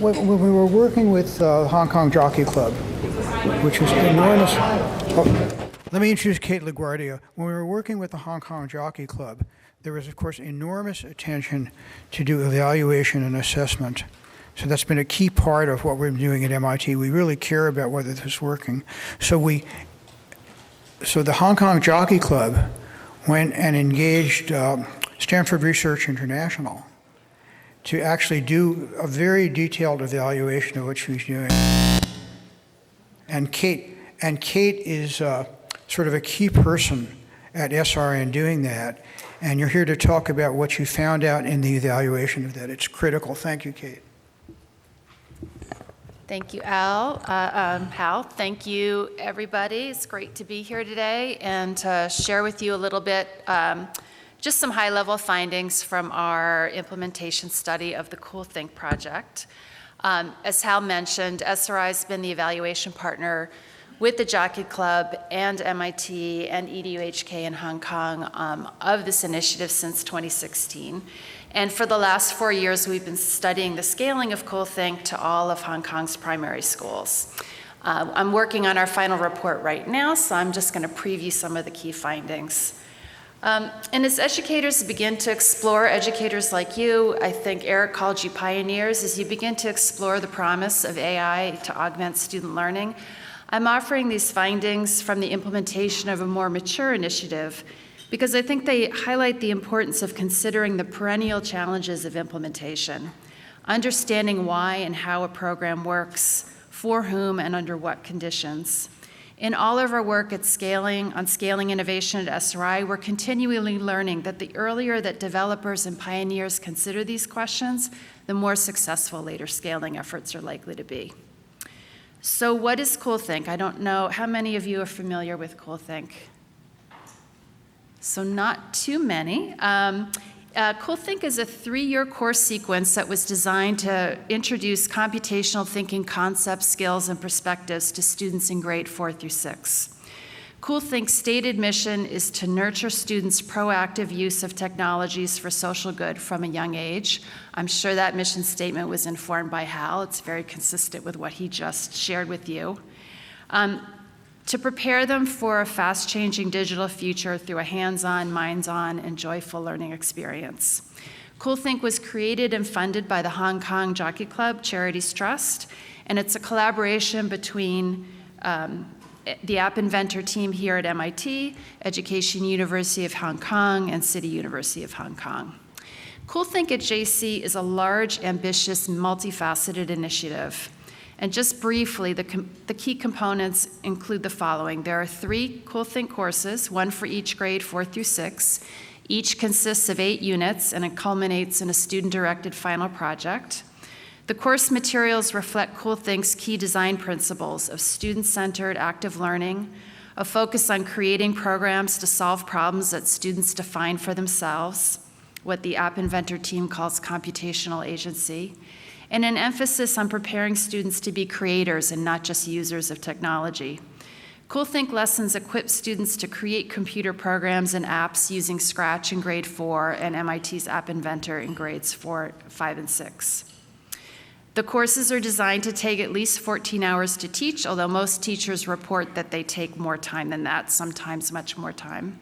when we were working with Hong Kong Jockey Club, which was enormous. Oh, let me introduce Kate Laguarda. When we were working with the Hong Kong Jockey Club, there was, of course, enormous attention to do evaluation and assessment. So that's been a key part of what we're doing at MIT. We really care about whether this is working. So the Hong Kong Jockey Club went and engaged Stanford Research International to actually do a very detailed evaluation of what she was doing. And Kate is sort of a key person at SRI in doing that. And you're here to talk about what you found out in the evaluation of that. It's critical. Thank you, Kate. Thank you, Hal. Thank you, everybody. It's great to be here today and to share with you a little bit, just some high-level findings from our implementation study of the CoolThink project. As Hal mentioned, SRI has been the evaluation partner with the Jockey Club and MIT and EDUHK in Hong Kong of this initiative since 2016. And for the last 4 years, we've been studying the scaling of CoolThink to all of Hong Kong's primary schools. I'm working on our final report right now, so I'm just going to preview some of the key findings. And as educators begin to explore, educators like you, I think Eric called you pioneers, as you begin to explore the promise of AI to augment student learning, I'm offering these findings from the implementation of a more mature initiative because I think they highlight the importance of considering the perennial challenges of implementation, understanding why and how a program works, for whom and under what conditions. In all of our work on scaling innovation at SRI, we're continually learning that the earlier that developers and pioneers consider these questions, the more successful later scaling efforts are likely to be. So what is CoolThink? I don't know, how many of you are familiar with CoolThink? So not too many. CoolThink is a 3-year course sequence that was designed to introduce computational thinking concepts, skills, and perspectives to students in grade 4 through 6. CoolThink's stated mission is to nurture students' proactive use of technologies for social good from a young age. I'm sure that mission statement was informed by Hal. It's very consistent with what he just shared with you. To prepare them for a fast-changing digital future through a hands-on, minds-on, and joyful learning experience. CoolThink was created and funded by the Hong Kong Jockey Club Charities Trust, and it's a collaboration between the App Inventor team here at MIT, Education University of Hong Kong, and City University of Hong Kong. CoolThink at JC is a large, ambitious, multifaceted initiative. And just briefly, the key components include the following. There are 3 CoolThink courses, 1 for each grade 4 through 6. Each consists of 8 units, and it culminates in a student-directed final project. The course materials reflect CoolThink's key design principles of student-centered active learning, a focus on creating programs to solve problems that students define for themselves, what the App Inventor team calls computational agency, and an emphasis on preparing students to be creators and not just users of technology. CoolThink lessons equip students to create computer programs and apps using Scratch in grade 4 and MIT's App Inventor in grades 4, 5, and 6. The courses are designed to take at least 14 hours to teach, although most teachers report that they take more time than that, sometimes much more time.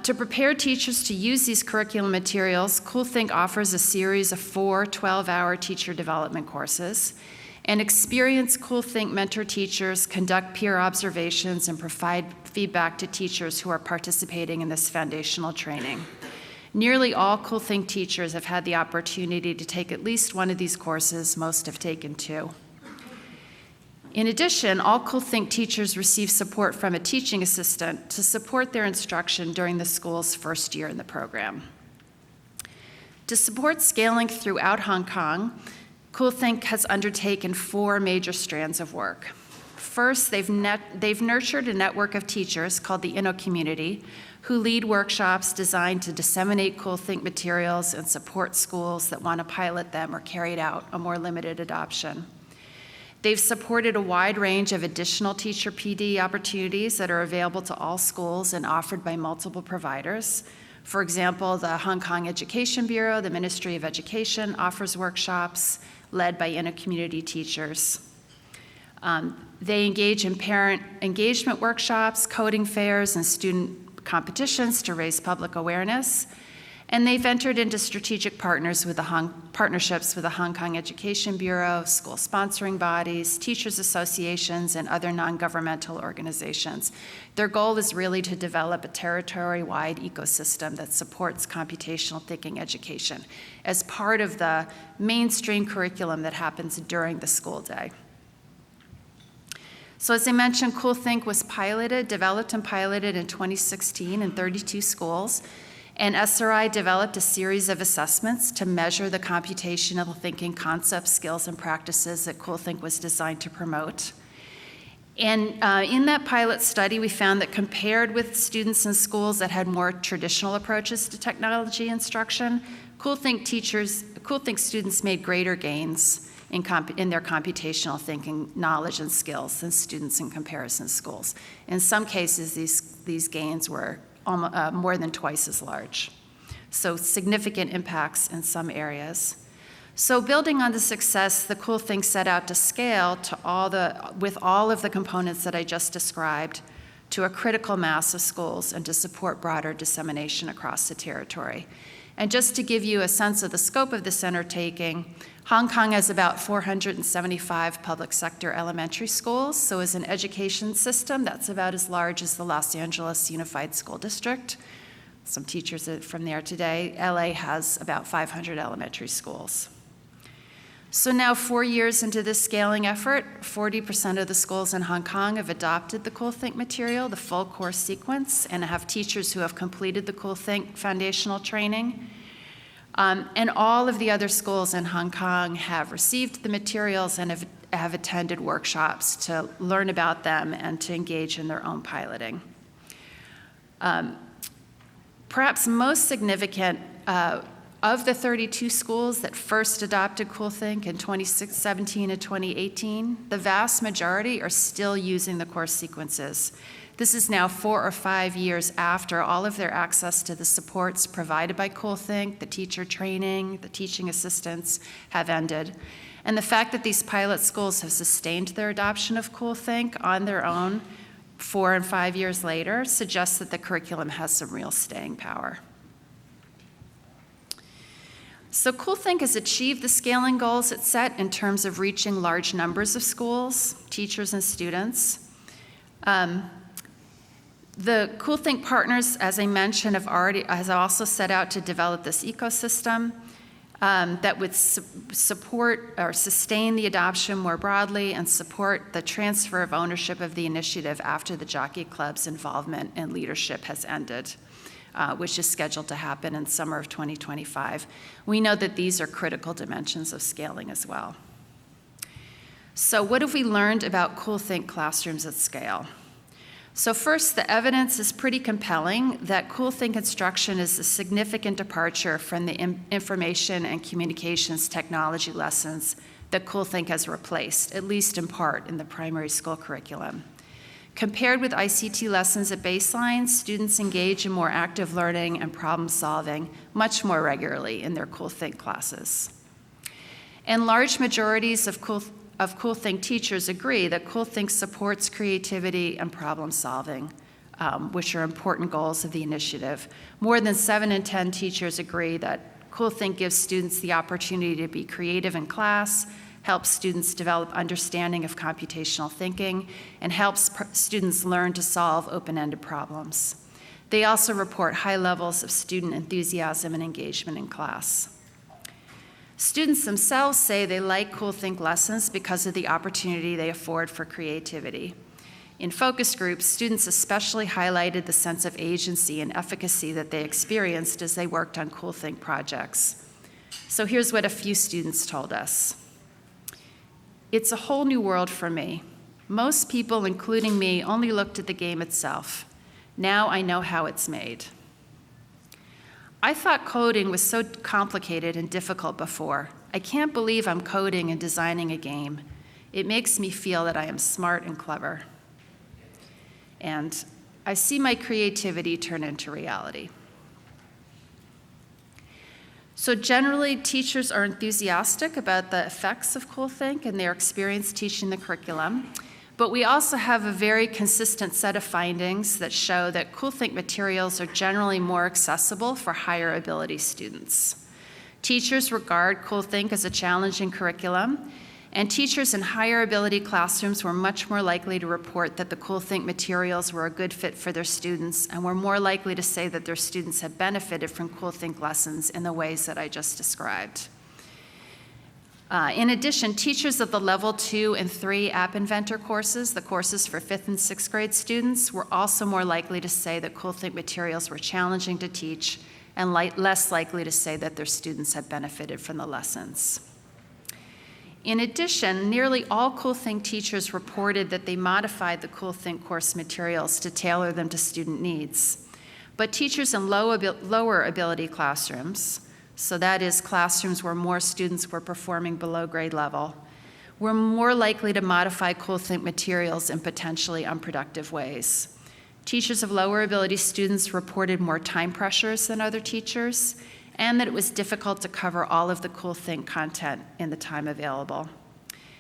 To prepare teachers to use these curriculum materials, CoolThink offers a series of 4 12-hour teacher development courses. And experienced CoolThink mentor teachers conduct peer observations and provide feedback to teachers who are participating in this foundational training. Nearly all CoolThink teachers have had the opportunity to take at least one of these courses. Most have taken 2. In addition, all CoolThink teachers receive support from a teaching assistant to support their instruction during the school's first year in the program. To support scaling throughout Hong Kong, CoolThink has undertaken 4 major strands of work. First, they've nurtured a network of teachers called the Inno Community, who lead workshops designed to disseminate CoolThink materials and support schools that want to pilot them or carry out a more limited adoption. They've supported a wide range of additional teacher PD opportunities that are available to all schools and offered by multiple providers. For example, the Hong Kong Education Bureau, the Ministry of Education, offers workshops. led by inter-community teachers. They engage in parent engagement workshops, coding fairs, and student competitions to raise public awareness. And they've entered into strategic partnerships with the Hong Kong Education Bureau, school sponsoring bodies, teachers associations, and other non-governmental organizations. Their goal is really to develop a territory-wide ecosystem that supports computational thinking education as part of the mainstream curriculum that happens during the school day. So as I mentioned, CoolThink was developed and piloted in 2016 in 32 schools. And SRI developed a series of assessments to measure the computational thinking concepts, skills, and practices that CoolThink was designed to promote. And in that pilot study, we found that compared with students in schools that had more traditional approaches to technology instruction, CoolThink students made greater gains in their computational thinking knowledge and skills than students in comparison schools. In some cases, these gains were more than twice as large. So significant impacts in some areas. So building on the success, the CoolThink set out to scale with all of the components that I just described to a critical mass of schools and to support broader dissemination across the territory. And just to give you a sense of the scope of this undertaking, Hong Kong has about 475 public sector elementary schools. So as an education system, that's about as large as the Los Angeles Unified School District. Some teachers are from there today. LA has about 500 elementary schools. So now 4 years into this scaling effort, 40% of the schools in Hong Kong have adopted the CoolThink material, the full course sequence, and have teachers who have completed the CoolThink foundational training. And all of the other schools in Hong Kong have received the materials and have attended workshops to learn about them and to engage in their own piloting. Perhaps most significant of the 32 schools that first adopted CoolThink in 2017 and 2018, the vast majority are still using the course sequences. This is now 4 or 5 years after all of their access to the supports provided by CoolThink, the teacher training, the teaching assistants have ended. And the fact that these pilot schools have sustained their adoption of CoolThink on their own 4 and 5 years later suggests that the curriculum has some real staying power. So CoolThink has achieved the scaling goals it set in terms of reaching large numbers of schools, teachers, and students. The CoolThink partners, as I mentioned, has also set out to develop this ecosystem that would support or sustain the adoption more broadly and support the transfer of ownership of the initiative after the Jockey Club's involvement and leadership has ended, which is scheduled to happen in summer of 2025. We know that these are critical dimensions of scaling as well. So what have we learned about CoolThink classrooms at scale? So first, the evidence is pretty compelling that CoolThink instruction is a significant departure from the information and communications technology lessons that CoolThink has replaced, at least in part, in the primary school curriculum. Compared with ICT lessons at baseline, students engage in more active learning and problem solving much more regularly in their CoolThink classes. And large majorities of CoolThink teachers agree that CoolThink supports creativity and problem solving, which are important goals of the initiative. More than 7 in 10 teachers agree that CoolThink gives students the opportunity to be creative in class, helps students develop understanding of computational thinking, and helps students learn to solve open-ended problems. They also report high levels of student enthusiasm and engagement in class. Students themselves say they like CoolThink lessons because of the opportunity they afford for creativity. In focus groups, students especially highlighted the sense of agency and efficacy that they experienced as they worked on CoolThink projects. So here's what a few students told us. It's a whole new world for me. Most people, including me, only looked at the game itself. Now I know how it's made. I thought coding was so complicated and difficult before. I can't believe I'm coding and designing a game. It makes me feel that I am smart and clever. And I see my creativity turn into reality. So generally, teachers are enthusiastic about the effects of CoolThink and their experience teaching the curriculum. But we also have a very consistent set of findings that show that CoolThink materials are generally more accessible for higher ability students. Teachers regard CoolThink as a challenging curriculum, and teachers in higher ability classrooms were much more likely to report that the CoolThink materials were a good fit for their students, and were more likely to say that their students had benefited from CoolThink lessons in the ways that I just described. In addition, teachers of the Level 2 and 3 App Inventor courses, the courses for 5th and 6th grade students, were also more likely to say that CoolThink materials were challenging to teach, and less likely to say that their students had benefited from the lessons. In addition, nearly all CoolThink teachers reported that they modified the CoolThink course materials to tailor them to student needs. But teachers in lower ability classrooms, so that is classrooms where more students were performing below grade level, were more likely to modify CoolThink materials in potentially unproductive ways. Teachers of lower ability students reported more time pressures than other teachers, and that it was difficult to cover all of the CoolThink content in the time available.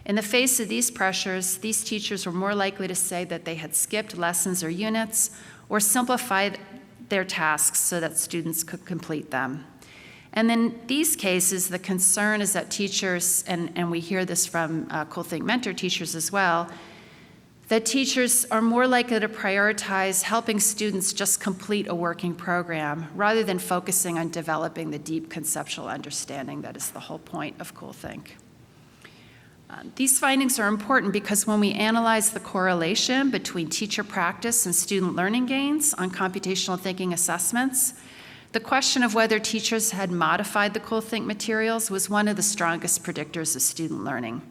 In the face of these pressures, these teachers were more likely to say that they had skipped lessons or units, or simplified their tasks so that students could complete them. And in these cases, the concern is that teachers, and we hear this from CoolThink mentor teachers as well, that teachers are more likely to prioritize helping students just complete a working program rather than focusing on developing the deep conceptual understanding that is the whole point of CoolThink. These findings are important because when we analyze the correlation between teacher practice and student learning gains on computational thinking assessments, the question of whether teachers had modified the CoolThink materials was one of the strongest predictors of student learning.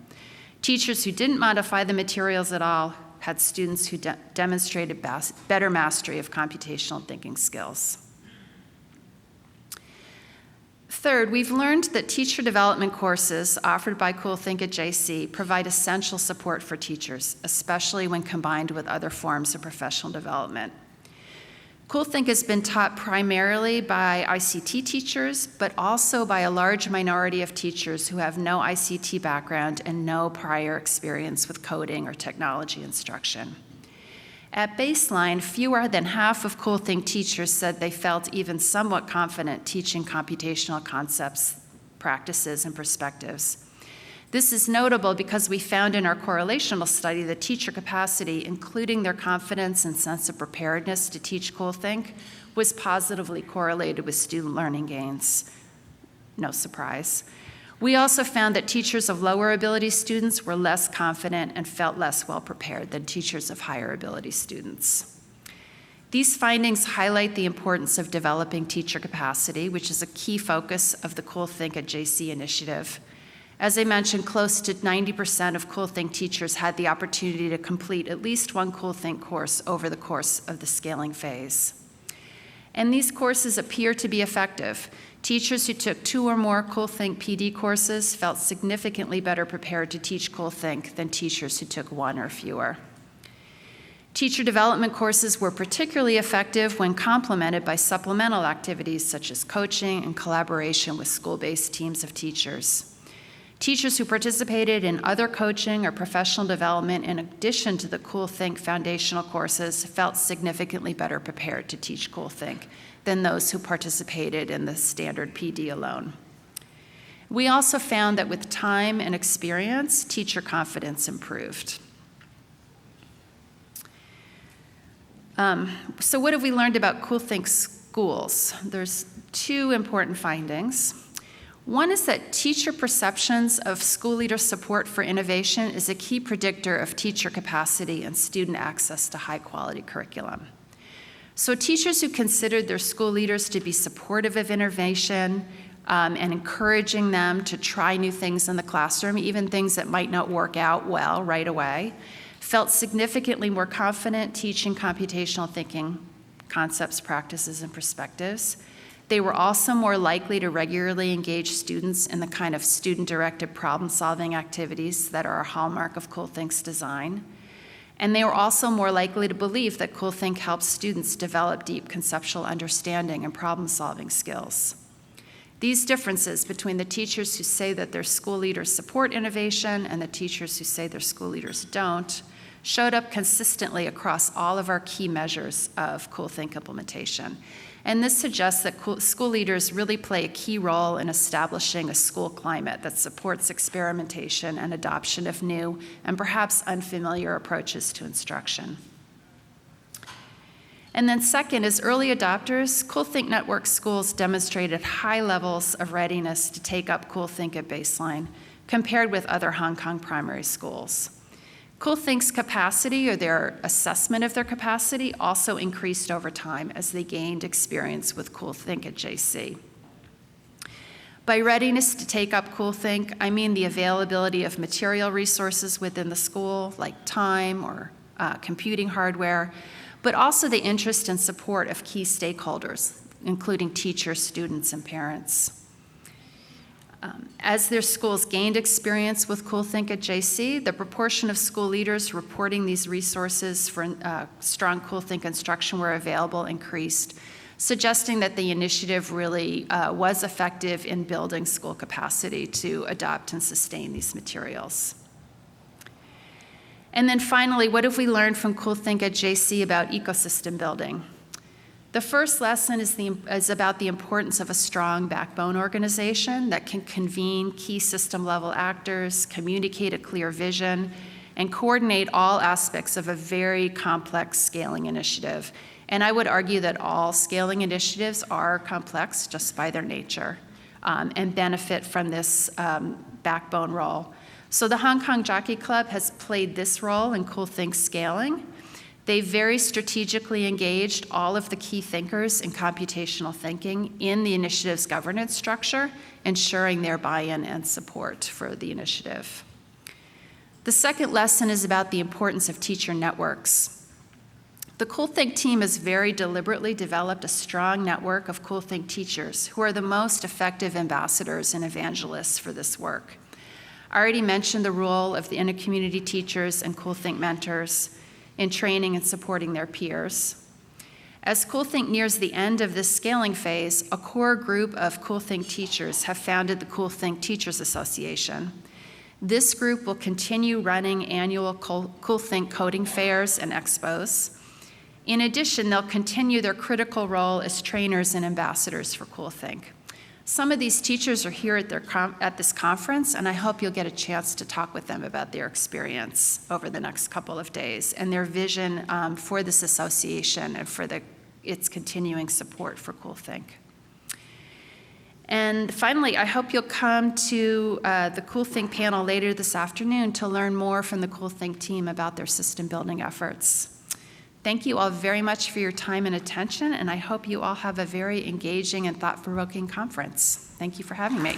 Teachers who didn't modify the materials at all had students who demonstrated better mastery of computational thinking skills. Third, we've learned that teacher development courses offered by CoolThink at JC provide essential support for teachers, especially when combined with other forms of professional development. CoolThink has been taught primarily by ICT teachers, but also by a large minority of teachers who have no ICT background and no prior experience with coding or technology instruction. At baseline, fewer than half of CoolThink teachers said they felt even somewhat confident teaching computational concepts, practices, and perspectives. This is notable because we found in our correlational study that teacher capacity, including their confidence and sense of preparedness to teach CoolThink, was positively correlated with student learning gains. No surprise. We also found that teachers of lower ability students were less confident and felt less well prepared than teachers of higher ability students. These findings highlight the importance of developing teacher capacity, which is a key focus of the CoolThink at JC initiative. As I mentioned, close to 90% of CoolThink teachers had the opportunity to complete at least one CoolThink course over the course of the scaling phase. And these courses appear to be effective. Teachers who took 2 or more CoolThink PD courses felt significantly better prepared to teach CoolThink than teachers who took 1 or fewer. Teacher development courses were particularly effective when complemented by supplemental activities such as coaching and collaboration with school-based teams of teachers. Teachers who participated in other coaching or professional development in addition to the CoolThink foundational courses felt significantly better prepared to teach CoolThink than those who participated in the standard PD alone. We also found that with time and experience, teacher confidence improved. So what have we learned about CoolThink schools? There's 2 important findings. One is that teacher perceptions of school leader support for innovation is a key predictor of teacher capacity and student access to high-quality curriculum. So teachers who considered their school leaders to be supportive of innovation and encouraging them to try new things in the classroom, even things that might not work out well right away, felt significantly more confident teaching computational thinking concepts, practices, and perspectives. They were also more likely to regularly engage students in the kind of student-directed problem-solving activities that are a hallmark of CoolThink's design. And they were also more likely to believe that CoolThink helps students develop deep conceptual understanding and problem-solving skills. These differences between the teachers who say that their school leaders support innovation and the teachers who say their school leaders don't showed up consistently across all of our key measures of Cool Think implementation. And this suggests that school leaders really play a key role in establishing a school climate that supports experimentation and adoption of new and perhaps unfamiliar approaches to instruction. And then second, as early adopters, Cool Think Network schools demonstrated high levels of readiness to take up Cool Think at baseline compared with other Hong Kong primary schools. Cool Think's capacity, or their assessment of their capacity, also increased over time as they gained experience with Cool Think at JC. By readiness to take up Cool Think, I mean the availability of material resources within the school, like time or computing hardware, but also the interest and support of key stakeholders, including teachers, students, and parents. As their schools gained experience with Cool Think at JC, the proportion of school leaders reporting these resources for strong Cool Think instruction were available increased, suggesting that the initiative really was effective in building school capacity to adopt and sustain these materials. And then finally, what have we learned from Cool Think at JC about ecosystem building? The first lesson is about the importance of a strong backbone organization that can convene key system-level actors, communicate a clear vision, and coordinate all aspects of a very complex scaling initiative. And I would argue that all scaling initiatives are complex just by their nature and benefit from this backbone role. So the Hong Kong Jockey Club has played this role in Cool Think scaling. They very strategically engaged all of the key thinkers in computational thinking in the initiative's governance structure, ensuring their buy-in and support for the initiative. The second lesson is about the importance of teacher networks. The Cool Think team has very deliberately developed a strong network of Cool Think teachers who are the most effective ambassadors and evangelists for this work. I already mentioned the role of the intercommunity teachers and Cool Think mentors in training and supporting their peers. As Cool Think nears the end of this scaling phase, a core group of Cool Think teachers have founded the Cool Think Teachers Association. This group will continue running annual Cool Think coding fairs and expos. In addition, they'll continue their critical role as trainers and ambassadors for Cool Think. Some of these teachers are here at this conference, and I hope you'll get a chance to talk with them about their experience over the next couple of days and their vision for this association and for its continuing support for Cool Think. And finally, I hope you'll come to the Cool Think panel later this afternoon to learn more from the Cool Think team about their system building efforts. Thank you all very much for your time and attention, and I hope you all have a very engaging and thought-provoking conference. Thank you for having me.